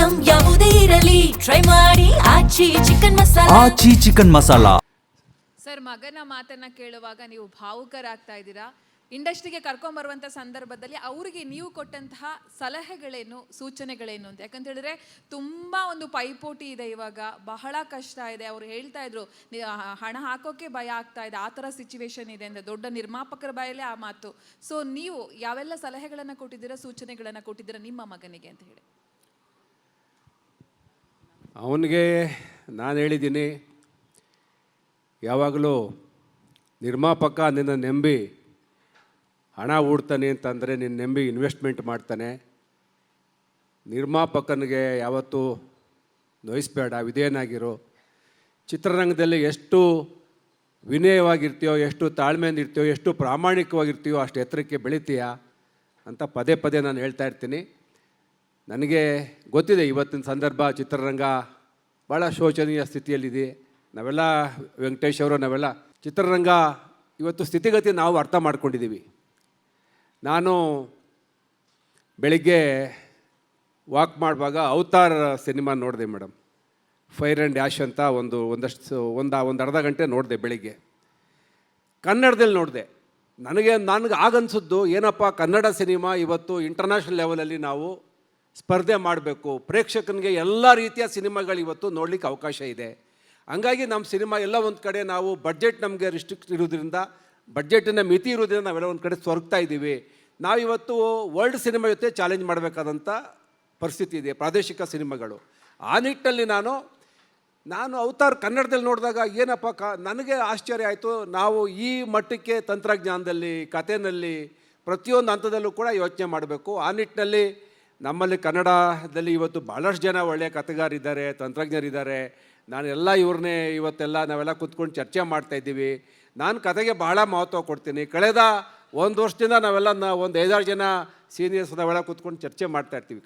Item ಯಾವುದೇ ಇರಲಿ try ಮಾಡಿ ಆಚಿ ಚಿಕನ್ ಮಸಾಲಾ. ಆಚಿ ಚಿಕನ್ ಮಸಾಲಾ. ಸರ್, ಮಗನ ಮಾತನ್ನ ಕೇಳುವಾಗ ನೀವು ಭಾವುಕರಾಗ್ತಾ ಇದ್ದೀರಾ. ಇಂಡಸ್ಟ್ರಿಗೆ ಕರ್ಕೊಂಬರುವಂಥ ಸಂದರ್ಭದಲ್ಲಿ ಅವರಿಗೆ ನೀವು ಕೊಟ್ಟಂತಹ ಸಲಹೆಗಳೇನು, ಸೂಚನೆಗಳೇನು ಅಂತ? ಯಾಕಂತ ಹೇಳಿದ್ರೆ ತುಂಬ ಒಂದು ಪೈಪೋಟಿ ಇದೆ ಇವಾಗ, ಬಹಳ ಕಷ್ಟ ಇದೆ. ಅವ್ರು ಹೇಳ್ತಾ ಇದ್ರು ಹಣ ಹಾಕೋಕೆ ಭಯ ಆಗ್ತಾ ಇದೆ, ಆ ಥರ ಸಿಚುವೇಶನ್ ಇದೆ ಅಂತ. ದೊಡ್ಡ ನಿರ್ಮಾಪಕರ ಬಾಯಲ್ಲೇ ಆ ಮಾತು. ಸೊ ನೀವು ಯಾವೆಲ್ಲ ಸಲಹೆಗಳನ್ನು ಕೊಟ್ಟಿದ್ದೀರಾ, ಸೂಚನೆಗಳನ್ನು ಕೊಟ್ಟಿದ್ದೀರಾ ನಿಮ್ಮ ಮಗನಿಗೆ ಅಂತ ಹೇಳಿ? ಅವನಿಗೆ ನಾನು ಹೇಳಿದ್ದೀನಿ, ಯಾವಾಗಲೂ ನಿರ್ಮಾಪಕ ನಿನ್ನ ನಂಬಿ ಹಣ ಹೂಡ್ತಾನೆ ಅಂತಂದರೆ ನಿನ್ನ ನಂಬಿ ಇನ್ವೆಸ್ಟ್ಮೆಂಟ್ ಮಾಡ್ತಾನೆ. ನಿರ್ಮಾಪಕನಿಗೆ ಯಾವತ್ತೂ ನೋಯಿಸ್ಬೇಡ, ವಿಧೇಯನಾಗಿರು. ಚಿತ್ರರಂಗದಲ್ಲಿ ಎಷ್ಟು ವಿನಯವಾಗಿರ್ತೀಯೋ, ಎಷ್ಟು ತಾಳ್ಮೆಯಿಂದ ಇರ್ತೀಯೋ, ಎಷ್ಟು ಪ್ರಾಮಾಣಿಕವಾಗಿರ್ತೀಯೋ ಅಷ್ಟು ಎತ್ತರಕ್ಕೆ ಬೆಳಿತೀಯ ಅಂತ ಪದೇ ಪದೇ ನಾನು ಹೇಳ್ತಾ ಇರ್ತೀನಿ. ನನಗೆ ಗೊತ್ತಿದೆ ಇವತ್ತಿನ ಸಂದರ್ಭ ಚಿತ್ರರಂಗ ಭಾಳ ಶೋಚನೀಯ ಸ್ಥಿತಿಯಲ್ಲಿದೆ. ನಾವೆಲ್ಲ ವೆಂಕಟೇಶ್ ಅವರು, ನಾವೆಲ್ಲ ಚಿತ್ರರಂಗ ಇವತ್ತು ಸ್ಥಿತಿಗತಿ ನಾವು ಅರ್ಥ ಮಾಡ್ಕೊಂಡಿದ್ದೀವಿ. ನಾನು ಬೆಳಿಗ್ಗೆ ವಾಕ್ ಮಾಡುವಾಗ ಅವತಾರ್ ಸಿನಿಮಾ ನೋಡಿದೆ ಮೇಡಮ್. ಫೈರ್ ಆ್ಯಂಡ್ ಡ್ಯಾಶ್ ಅಂತ ಒಂದು ಅರ್ಧ ಗಂಟೆ ನೋಡಿದೆ ಬೆಳಿಗ್ಗೆ. ಕನ್ನಡದಲ್ಲಿ ನೋಡಿದೆ. ನನಗೆ ಆಗನ್ಸಿದ್ದು ಏನಪ್ಪ, ಕನ್ನಡ ಸಿನಿಮಾ ಇವತ್ತು ಇಂಟರ್ನ್ಯಾಷನಲ್ ಲೆವೆಲಲ್ಲಿ ನಾವು ಸ್ಪರ್ಧೆ ಮಾಡಬೇಕು. ಪ್ರೇಕ್ಷಕನಿಗೆ ಎಲ್ಲ ರೀತಿಯ ಸಿನಿಮಾಗಳು ಇವತ್ತು ನೋಡಲಿಕ್ಕೆ ಅವಕಾಶ ಇದೆ. ಹಂಗಾಗಿ ನಮ್ಮ ಸಿನಿಮಾ ಎಲ್ಲ ಒಂದು ಕಡೆ ನಾವು ಬಡ್ಜೆಟ್ ನಮಗೆ ರಿಸ್ಟ್ರಿಕ್ಟ್ ಇರೋದ್ರಿಂದ, ಬಡ್ಜೆಟಿನ ಮಿತಿ ಇರೋದ್ರಿಂದ ನಾವೆಲ್ಲ ಒಂದು ಕಡೆ ಸ್ವರ್ಗ್ತಾ ಇದ್ದೀವಿ. ನಾವಿವತ್ತು ವರ್ಲ್ಡ್ ಸಿನಿಮಾ ಜೊತೆ ಚಾಲೆಂಜ್ ಮಾಡಬೇಕಾದಂಥ ಪರಿಸ್ಥಿತಿ ಇದೆ, ಪ್ರಾದೇಶಿಕ ಸಿನಿಮಾಗಳು. ಆ ನಿಟ್ಟಿನಲ್ಲಿ ನಾನು ಅವತಾರ್ ಕನ್ನಡದಲ್ಲಿ ನೋಡಿದಾಗ ಏನಪ್ಪ ನನಗೆ ಆಶ್ಚರ್ಯ ಆಯಿತು. ನಾವು ಈ ಮಟ್ಟಕ್ಕೆ ತಂತ್ರಜ್ಞಾನದಲ್ಲಿ, ಕಥೆಯಲ್ಲಿ, ಪ್ರತಿಯೊಂದು ಹಂತದಲ್ಲೂ ಕೂಡ ಯೋಚನೆ ಮಾಡಬೇಕು. ಆ ನಿಟ್ಟಿನಲ್ಲಿ ನಮ್ಮಲ್ಲಿ ಕನ್ನಡದಲ್ಲಿ ಇವತ್ತು ಭಾಳಷ್ಟು ಜನ ಒಳ್ಳೆಯ ಕಥೆಗಾರಿದ್ದಾರೆ, ತಂತ್ರಜ್ಞರಿದ್ದಾರೆ. ನಾನೆಲ್ಲ ಇವ್ರನ್ನೇ ಇವತ್ತೆಲ್ಲ ನಾವೆಲ್ಲ ಕೂತ್ಕೊಂಡು ಚರ್ಚೆ ಮಾಡ್ತಾಯಿದ್ದೀವಿ. ನಾನು ಕತೆಗೆ ಭಾಳ ಮಹತ್ವ ಕೊಡ್ತೀನಿ. ಕಳೆದ ಒಂದು ವರ್ಷದಿಂದ ನಾವೆಲ್ಲ ಒಂದು 5-6 ಜನ ಸೀನಿಯರ್ಸ್ ನಾವೆಲ್ಲ ಕೂತ್ಕೊಂಡು ಚರ್ಚೆ ಮಾಡ್ತಾಯಿರ್ತೀವಿ.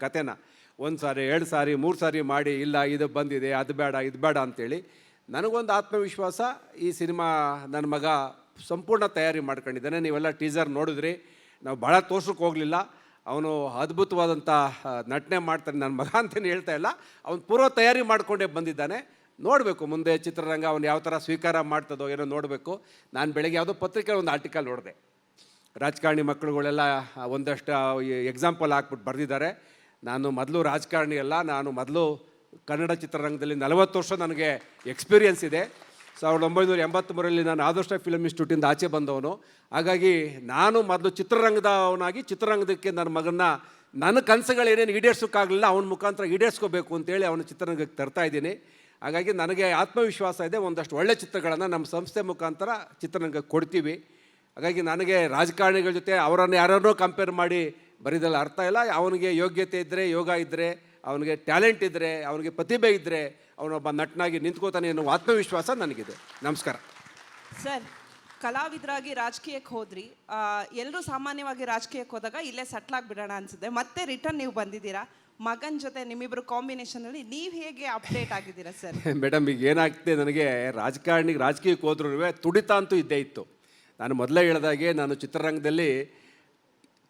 ಕತೆನ 1 ಸಾರಿ 2 ಸಾರಿ 3 ಸಾರಿ ಮಾಡಿ, ಇಲ್ಲ ಇದು ಬಂದಿದೆ, ಅದು ಬೇಡ, ಇದು ಬೇಡ ಅಂಥೇಳಿ. ನನಗೊಂದು ಆತ್ಮವಿಶ್ವಾಸ, ಈ ಸಿನಿಮಾ ನನ್ನ ಮಗ ಸಂಪೂರ್ಣ ತಯಾರಿ ಮಾಡ್ಕೊಂಡಿದ್ದಾನೆ. ನೀವೆಲ್ಲ ಟೀಸರ್ ನೋಡಿದ್ರಿ. ನಾವು ಭಾಳ ತೋರ್ಸಕ್ಕೆ ಹೋಗಲಿಲ್ಲ. ಅವನು ಅದ್ಭುತವಾದಂಥ ನಟನೆ ಮಾಡ್ತಾನೆ. ನನ್ನ ಮಗ ಅಂತಲೇ ಹೇಳ್ತಾ ಇಲ್ಲ, ಅವನು ಪೂರ್ವ ತಯಾರಿ ಮಾಡಿಕೊಂಡೇ ಬಂದಿದ್ದಾನೆ. ನೋಡಬೇಕು ಮುಂದೆ ಚಿತ್ರರಂಗ ಅವನು ಯಾವ ಥರ ಸ್ವೀಕಾರ ಮಾಡ್ತದೋ ಏನೋ ನೋಡಬೇಕು. ನಾನು ಬೆಳಗ್ಗೆ ಯಾವುದೋ ಪತ್ರಿಕೆ ಒಂದು ಆರ್ಟಿಕಲ್ ನೋಡಿದೆ. ರಾಜಕಾರಣಿ ಮಕ್ಕಳುಗಳೆಲ್ಲ ಒಂದಷ್ಟು ಎಕ್ಸಾಂಪಲ್ ಹಾಕ್ಬಿಟ್ಟು ಬರೆದಿದ್ದಾರೆ. ನಾನು ಮೊದಲು ರಾಜಕಾರಣಿ ಅಲ್ಲ, ನಾನು ಮೊದಲು ಕನ್ನಡ ಚಿತ್ರರಂಗದಲ್ಲಿ 40 ವರ್ಷ ನನಗೆ ಎಕ್ಸ್ಪೀರಿಯನ್ಸ್ ಇದೆ. 1983ರಲ್ಲಿ ನಾನು ಆದರ್ಶ ಫಿಲ್ಮ್ ಇನ್ಸ್ಟಿಟ್ಯೂಟಿಂದ ಆಚೆ ಬಂದವನು. ಹಾಗಾಗಿ ನಾನು ಮೊದಲು ಚಿತ್ರರಂಗದವನಾಗಿ ಚಿತ್ರರಂಗದಕ್ಕೆ ನನ್ನ ಮಗನ್ನ, ನನ್ನ ಕನಸುಗಳೇನೇನು ಈಡೇರ್ಸೋಕ್ಕಾಗಲಿಲ್ಲ ಅವನ ಮುಖಾಂತರ ಈಡೇರಿಸ್ಕೋಬೇಕು ಅಂತೇಳಿ ಅವನ ಚಿತ್ರರಂಗಕ್ಕೆ ತರ್ತಾ ಇದ್ದೀನಿ. ಹಾಗಾಗಿ ನನಗೆ ಆತ್ಮವಿಶ್ವಾಸ ಇದೆ, ಒಂದಷ್ಟು ಒಳ್ಳೆ ಚಿತ್ರಗಳನ್ನು ನಮ್ಮ ಸಂಸ್ಥೆ ಮುಖಾಂತರ ಚಿತ್ರರಂಗಕ್ಕೆ ಕೊಡ್ತೀವಿ. ಹಾಗಾಗಿ ನನಗೆ ರಾಜಕಾರಣಿಗಳ ಜೊತೆ ಅವರನ್ನು ಯಾರನ್ನೋ ಕಂಪೇರ್ ಮಾಡಿ ಬರೀದಲ್ಲ ಅರ್ಥ ಇಲ್ಲ. ಅವನಿಗೆ ಯೋಗ್ಯತೆ ಇದ್ದರೆ, ಯೋಗ ಇದ್ದರೆ, ಅವನಿಗೆ ಟ್ಯಾಲೆಂಟ್ ಇದ್ದರೆ, ಅವನಿಗೆ ಪ್ರತಿಭೆ ಇದ್ದರೆ ಅವನೊಬ್ಬ ನಟನಾಗಿ ನಿಂತ್ಕೋತಾನೆ ಅನ್ನೋ ಆತ್ಮವಿಶ್ವಾಸ ನನಗಿದೆ. ನಮಸ್ಕಾರ ಸರ್. ಕಲಾವಿದರಾಗಿ ರಾಜಕೀಯಕ್ಕೆ ಹೋದ್ರಿ. ಎಲ್ಲರೂ ಸಾಮಾನ್ಯವಾಗಿ ರಾಜಕೀಯಕ್ಕೆ ಹೋದಾಗ ಇಲ್ಲೇ ಸಟ್ಲಾಗ್ಬಿಡೋಣ ಅನಿಸುತ್ತೆ. ಮತ್ತೆ ರಿಟರ್ನ್ ನೀವು ಬಂದಿದ್ದೀರಾ. ಮಗನ ಜೊತೆ ನಿಮ್ಮಿಬ್ಬರು ಕಾಂಬಿನೇಷನಲ್ಲಿ ನೀವು ಹೇಗೆ ಅಪ್ಡೇಟ್ ಆಗಿದ್ದೀರಾ ಸರ್? ಮೇಡಮ್, ಈಗ ಏನಾಗ್ತಿದೆ, ನನಗೆ ರಾಜಕೀಯಕ್ಕೆ ಹೋದ್ರೂ ತುಡಿತ ಅಂತೂ ಇದ್ದೇ ಇತ್ತು. ನಾನು ಮೊದಲೇ ಹೇಳಿದಾಗೆ ನಾನು ಚಿತ್ರರಂಗದಲ್ಲಿ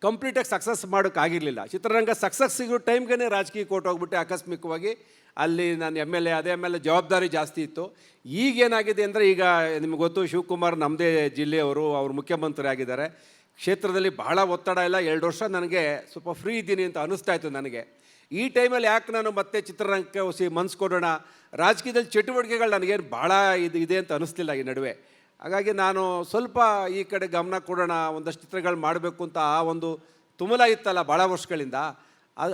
ಕಂಪ್ಲೀಟಾಗಿ ಸಕ್ಸಸ್ ಮಾಡೋಕ್ಕಾಗಿರಲಿಲ್ಲ. ಚಿತ್ರರಂಗ ಸಕ್ಸಸ್ ಸಿಗೋ ಟೈಮ್ಗೆ ರಾಜಕೀಯಕ್ಕೆ ಹೊರಟೋಗ್ಬಿಟ್ಟೆ ಆಕಸ್ಮಿಕವಾಗಿ. ಅಲ್ಲಿ ನಾನು MLA, ಅದೇ ಮೇಲೆ ಜವಾಬ್ದಾರಿ ಜಾಸ್ತಿ ಇತ್ತು. ಈಗೇನಾಗಿದೆ ಅಂದರೆ, ಈಗ ನಿಮ್ಗೆ ಗೊತ್ತು, ಶಿವಕುಮಾರ್ ನಮ್ಮದೇ ಜಿಲ್ಲೆಯವರು, ಅವರು ಮುಖ್ಯಮಂತ್ರಿ ಆಗಿದ್ದಾರೆ. ಕ್ಷೇತ್ರದಲ್ಲಿ ಬಹಳ ಒತ್ತಡ ಇಲ್ಲ. 2 ವರ್ಷ ನನಗೆ ಸ್ವಲ್ಪ ಫ್ರೀ ಇದ್ದೀನಿ ಅಂತ ಅನ್ನಿಸ್ತಾ ಇತ್ತು ನನಗೆ. ಈ ಟೈಮಲ್ಲಿ ಯಾಕೆ ನಾನು ಮತ್ತೆ ಚಿತ್ರರಂಗಕ್ಕೆ ಮನಸ್ಸು ಕೊಡೋಣ, ರಾಜಕೀಯದಲ್ಲಿ ಚಟುವಟಿಕೆಗಳು ನನಗೇನು ಭಾಳ ಇದೆ ಅಂತ ಅನ್ನಿಸ್ತಿಲ್ಲ ಈ ನಡುವೆ. ಹಾಗಾಗಿ ನಾನು ಸ್ವಲ್ಪ ಈ ಕಡೆ ಗಮನ ಕೊಡೋಣ, ಒಂದಷ್ಟು ಚಿತ್ರಗಳು ಮಾಡಬೇಕು ಅಂತ ಆ ಒಂದು ತುಮುಲ ಇತ್ತಲ್ಲ ಭಾಳ ವರ್ಷಗಳಿಂದ.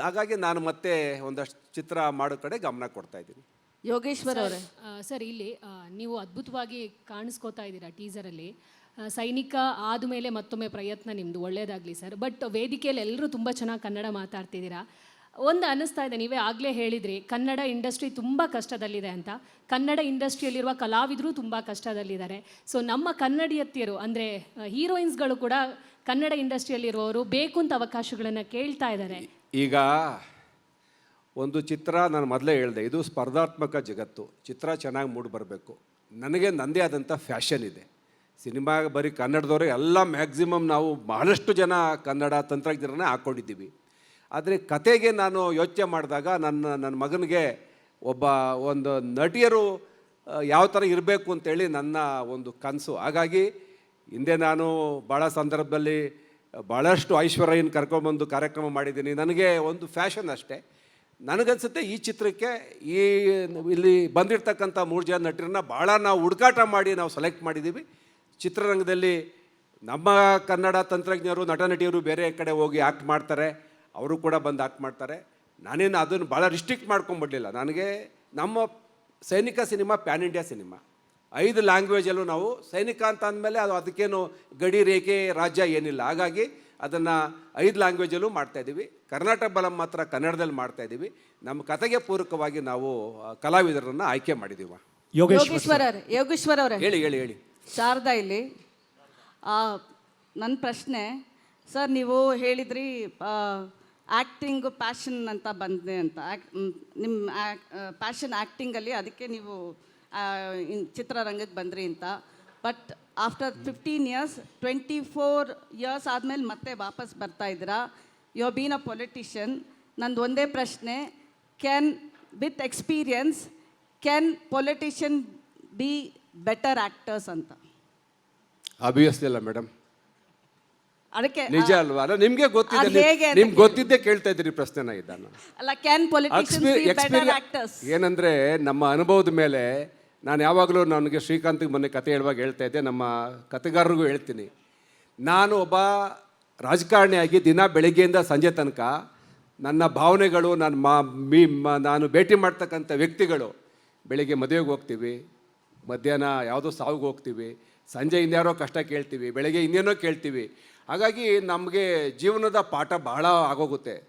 ಹಾಗಾಗಿ ನಾನು ಮತ್ತೆ ಒಂದಷ್ಟು ಚಿತ್ರ ಮಾಡೋ ಕಡೆ ಗಮನ ಕೊಡ್ತಾ ಇದ್ದೀನಿ. ಯೋಗೇಶ್ವರ್ ಅವರೇ. ಸರ್, ಇಲ್ಲಿ ನೀವು ಅದ್ಭುತವಾಗಿ ಕಾಣಿಸ್ಕೋತಾ ಇದ್ದೀರಾ ಟೀಸರಲ್ಲಿ. ಸೈನಿಕ ಆದಮೇಲೆ ಮತ್ತೊಮ್ಮೆ ಪ್ರಯತ್ನ ನಿಮ್ಮದು, ಒಳ್ಳೆಯದಾಗಲಿ ಸರ್. ಬಟ್ ವೇದಿಕೆಯಲ್ಲಿ ಎಲ್ಲರೂ ತುಂಬ ಚೆನ್ನಾಗಿ ಕನ್ನಡ ಮಾತಾಡ್ತಿದ್ದೀರಾ. ಒಂದು ಅನ್ನಿಸ್ತಾ ಇದೆ, ನೀವೇ ಆಗಲೇ ಹೇಳಿದ್ರಿ ಕನ್ನಡ ಇಂಡಸ್ಟ್ರಿ ತುಂಬ ಕಷ್ಟದಲ್ಲಿದೆ ಅಂತ. ಕನ್ನಡ ಇಂಡಸ್ಟ್ರಿಯಲ್ಲಿರುವ ಕಲಾವಿದರು ತುಂಬ ಕಷ್ಟದಲ್ಲಿದ್ದಾರೆ. ಸೊ ನಮ್ಮ ಕನ್ನಡಿಯತ್ತಿಯರು ಅಂದರೆ ಹೀರೋಯಿನ್ಸ್ಗಳು ಕೂಡ ಕನ್ನಡ ಇಂಡಸ್ಟ್ರಿಯಲ್ಲಿರುವವರು ಬೇಕು ಅಂತ ಅವಕಾಶಗಳನ್ನು ಕೇಳ್ತಾ ಇದ್ದಾರೆ. ಈಗ ಒಂದು ಚಿತ್ರ, ನಾನು ಮೊದಲೇ ಹೇಳಿದೆ, ಇದು ಸ್ಪರ್ಧಾತ್ಮಕ ಜಗತ್ತು. ಚಿತ್ರ ಚೆನ್ನಾಗಿ ಮೂಡಿ ಬರಬೇಕು. ನನಗೆ ನನ್ನದೇ ಆದಂಥ ಫ್ಯಾಷನ್ ಇದೆ. ಸಿನಿಮಾ ಬರೀ ಕನ್ನಡದವರೇ ಎಲ್ಲ ಮ್ಯಾಕ್ಸಿಮಮ್ ನಾವು ಬಹಳಷ್ಟು ಜನ ಕನ್ನಡ ತಂತ್ರಜ್ಞರನ್ನೇ ಹಾಕ್ಕೊಂಡಿದ್ದೀವಿ. ಆದರೆ ಕತೆಗೆ ನಾನು ಯೋಚನೆ ಮಾಡಿದಾಗ ನನ್ನ ಮಗನಿಗೆ ಒಂದು ನಟಿಯರು ಯಾವ ಥರ ಇರಬೇಕು ಅಂತೇಳಿ ನನ್ನ ಒಂದು ಕನಸು. ಹಾಗಾಗಿ ಹಿಂದೆ ನಾನು ಭಾಳ ಸಂದರ್ಭದಲ್ಲಿ ಭಾಳಷ್ಟು ಐಶ್ವರ್ಯನ ಕರ್ಕೊಂಬಂದು ಕಾರ್ಯಕ್ರಮ ಮಾಡಿದ್ದೀನಿ. ನನಗೆ ಒಂದು ಫ್ಯಾಷನ್ ಅಷ್ಟೇ. ನನಗನ್ಸುತ್ತೆ ಈ ಚಿತ್ರಕ್ಕೆ ಇಲ್ಲಿ ಬಂದಿರತಕ್ಕಂಥ 3 ಜನ ನಟರನ್ನ ಭಾಳ ನಾವು ಹುಡುಕಾಟ ಮಾಡಿ ನಾವು ಸೆಲೆಕ್ಟ್ ಮಾಡಿದ್ದೀವಿ. ಚಿತ್ರರಂಗದಲ್ಲಿ ನಮ್ಮ ಕನ್ನಡ ತಂತ್ರಜ್ಞರು ನಟ ನಟಿಯರು ಬೇರೆ ಕಡೆ ಹೋಗಿ ಆ್ಯಕ್ಟ್ ಮಾಡ್ತಾರೆ, ಅವರು ಕೂಡ ಬಂದು ಆ್ಯಕ್ಟ್ ಮಾಡ್ತಾರೆ. ನಾನೇನು ಅದನ್ನು ಭಾಳ ರಿಸ್ಟ್ರಿಕ್ಟ್ ಮಾಡ್ಕೊಂಬಿಡಲಿಲ್ಲ. ನನಗೆ ನಮ್ಮ ಸೈನಿಕ ಸಿನಿಮಾ ಪ್ಯಾನ್ ಇಂಡಿಯಾ ಸಿನಿಮಾ, 5 ಲ್ಯಾಂಗ್ವೇಜಲ್ಲೂ ನಾವು ಸೈನಿಕ ಅಂತ ಅಂದಮೇಲೆ ಅದಕ್ಕೇನು ಗಡಿ ರೇಖೆ ರಾಜ್ಯ ಏನಿಲ್ಲ. ಹಾಗಾಗಿ ಅದನ್ನು 5 ಲ್ಯಾಂಗ್ವೇಜಲ್ಲೂ ಮಾಡ್ತಾಯಿದ್ದೀವಿ. ಕರ್ನಾಟಕ ಬಲಂ ಮಾತ್ರ ಕನ್ನಡದಲ್ಲಿ ಮಾಡ್ತಾಯಿದ್ದೀವಿ. ನಮ್ಮ ಕತೆಗೆ ಪೂರಕವಾಗಿ ನಾವು ಕಲಾವಿದರನ್ನು ಆಯ್ಕೆ ಮಾಡಿದ್ದೀವಿ. ಯೋಗೇಶ್ವರ ಅವರೇ, ಹೇಳಿ ಹೇಳಿ ಹೇಳಿ. ಶಾರದಾ ಇಲ್ಲಿ. ನನ್ನ ಪ್ರಶ್ನೆ ಸರ್, ನೀವು ಹೇಳಿದ್ರಿ ಆ್ಯಕ್ಟಿಂಗು ಪ್ಯಾಷನ್ ಅಂತ ಬಂದಿದೆ ಅಂತ. ನಿಮ್ಮ ಪ್ಯಾಷನ್ ಆ್ಯಕ್ಟಿಂಗಲ್ಲಿ, ಅದಕ್ಕೆ ನೀವು ಚಿತ್ರರಂಗಕ್ಕೆ ಬಂದ್ರಿ ಅಂತ. ಬಟ್ ಆಫ್ಟರ್ 15 ಇಯರ್ಸ್ 24 ಇಯರ್ಸ್ ಆದಮೇಲೆ ಮತ್ತೆ ವಾಪಸ್ ಬರ್ತಾ ಇದ್ದೀರಾ. You have been a politician. ನಂದು ಒಂದೇ ಪ್ರಶ್ನೆ, with experience can politician be better actors ಅಂತ? ಆಬ್ವಿಯಸ್ಲಿ ಅಲ್ಲ ಮೇಡಮ್, ಅದಕ್ಕೆ ನಿಜ ಅಲ್ವಾ? ನಿಮಗೆ ಗೊತ್ತಿದೆ, ನಿಮ್ಗೆ ಗೊತ್ತಿದ್ದೇ ಕೇಳ್ತಾ ಇದ್ದೀರಿ ಪ್ರಶ್ನೆನ ಇದ್ದಾನ. ಅಲ್ಲ, can politicians be better actors? ಏನಂದರೆ ನಮ್ಮ ಅನುಭವದ ಮೇಲೆ ನಾನು ಯಾವಾಗಲೂ ನನಗೆ ಶ್ರೀಕಾಂತ್ಗೆ ಮೊನ್ನೆ ಕತೆ ಹೇಳುವಾಗ ಹೇಳ್ತಾ ಇದ್ದೆ, ನಮ್ಮ ಕತೆಗಾರರಿಗೂ ಹೇಳ್ತೀನಿ. ನಾನು ಒಬ್ಬ ರಾಜಕಾರಣಿಯಾಗಿ ದಿನ ಬೆಳಗ್ಗೆಯಿಂದ ಸಂಜೆ ತನಕ ನನ್ನ ಭಾವನೆಗಳು, ನಾನು ಭೇಟಿ ಮಾಡ್ತಕ್ಕಂಥ ವ್ಯಕ್ತಿಗಳು, ಬೆಳಿಗ್ಗೆ ಮದುವೆಗೆ ಹೋಗ್ತೀವಿ, ಮಧ್ಯಾಹ್ನ ಯಾವುದೋ ಸಾವಿಗೆ ಹೋಗ್ತೀವಿ, ಸಂಜೆ ಇನ್ಯಾರೋ ಕಷ್ಟ ಕೇಳ್ತೀವಿ, ಬೆಳಗ್ಗೆ ಇನ್ನೇನೋ ಕೇಳ್ತೀವಿ. ಹಾಗಾಗಿ ನಮಗೆ ಜೀವನದ ಪಾಠ ಬಹಳ ಆಗೋಗುತ್ತೆ.